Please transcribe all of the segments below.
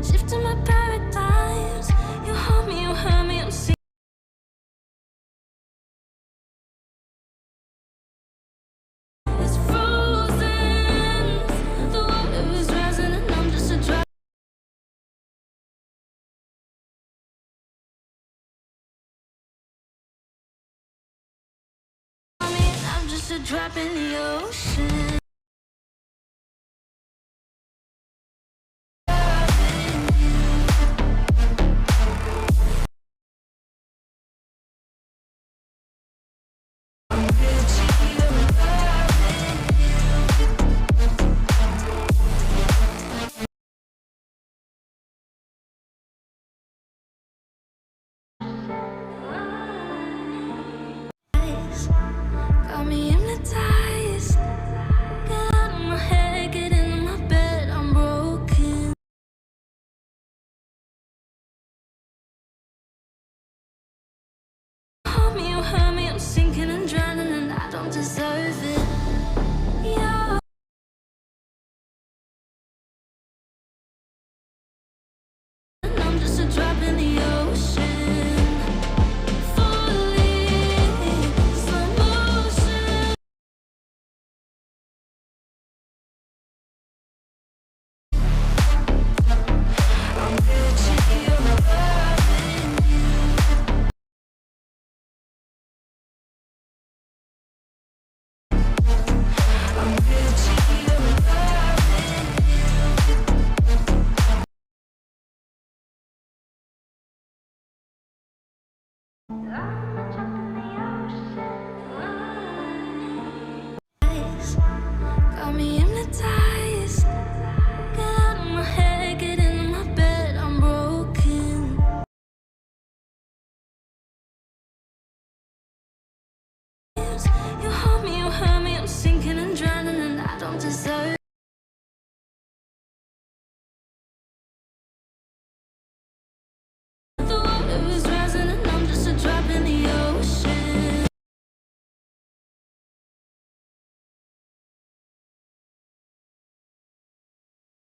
shifting my paradigms. You hold me, you hurt me, I'm sinking. It's frozen. The water is rising and I'm just a drop. I'm just a drop in the ocean. Got me hypnotized. Get out of my head, get into my bed. I'm broken. Hold me, you hurt me. I'm sinking and drowning, and I don't deserve it. Yeah. And I'm just a drop in the ocean. Got me hypnotized. Get out of my head, get into my bed. I'm broken. Hold me, you hurt me. I'm sinking and drowning, and I don't deserve it. Yeah. Got me hypnotized. Get out of my head, get into my bed. I'm broken. You hold me, you hurt me. I'm sinking and drowning, and I don't deserve. The water is rising, and I'm just a drop in the ocean.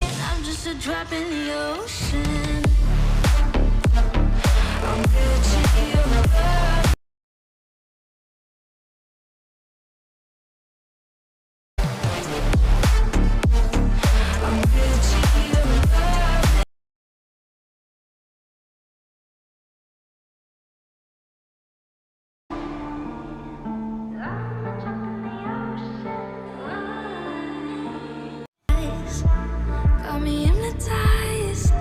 I'm just a drop in the ocean. I'm Gucci, you're a I'm Gucci, you're a got me hypnotized.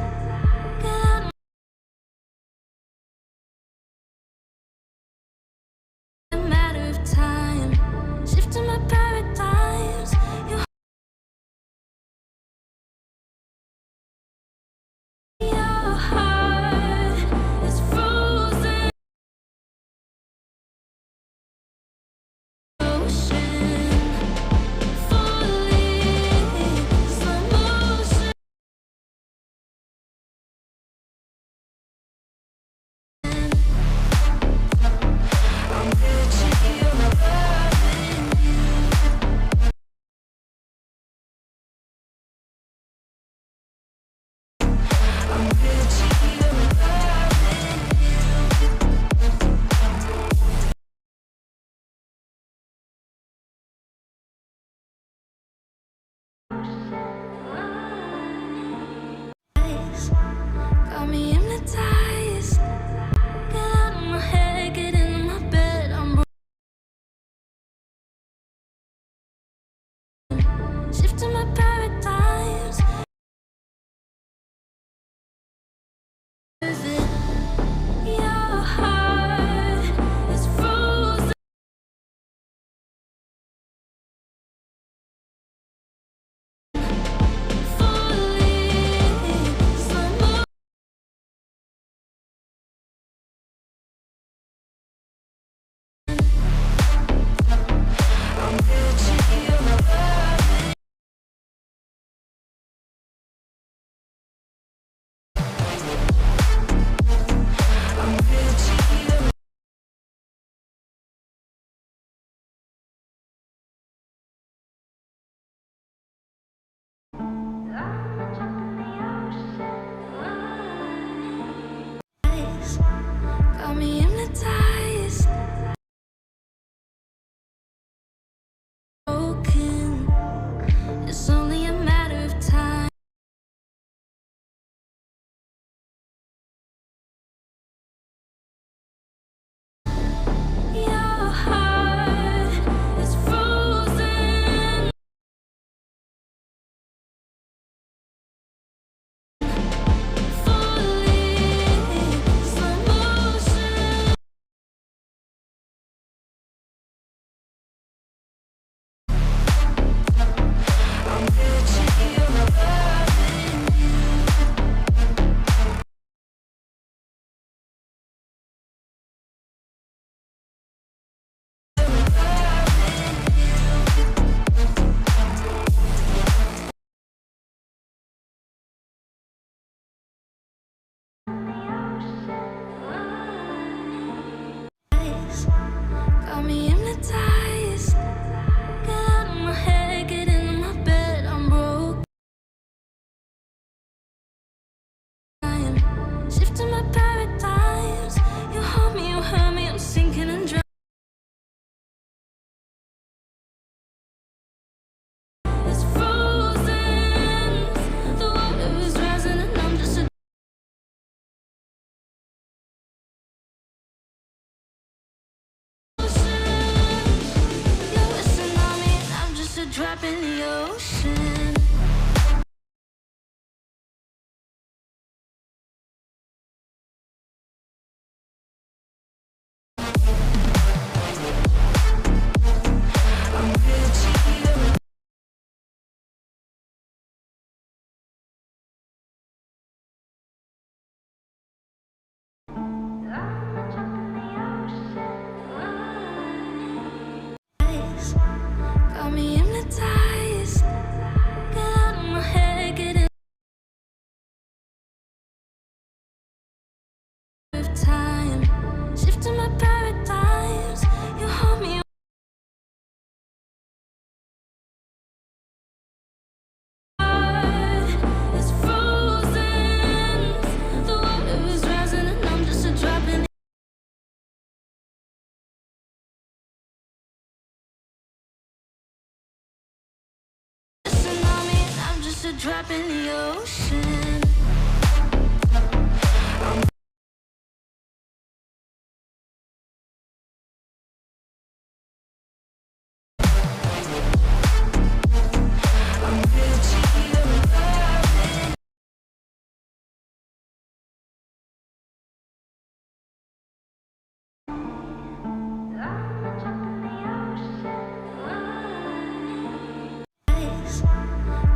drop in the ocean.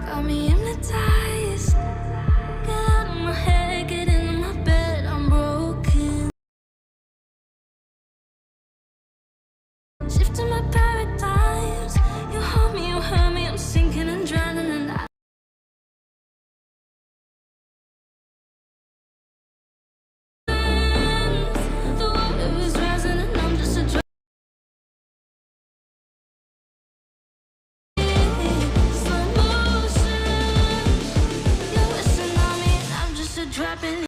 Got me hypnotized. Get out of my head, get into my bed. I'm broken. Shifting my paradigms. You hold me, you hurt me. I'm sinking and drowning, and I. The water is rising, and I'm just a drop. Slow motion. You're a tsunami, and I'm just a drop in.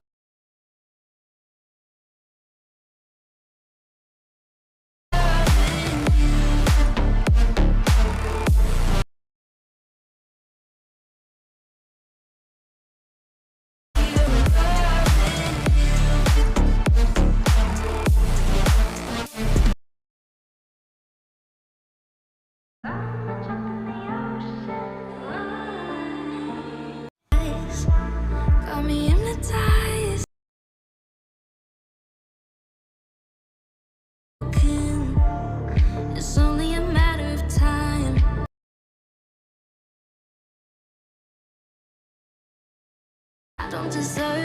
Got me hypnotized. It's only a matter of time. I don't deserve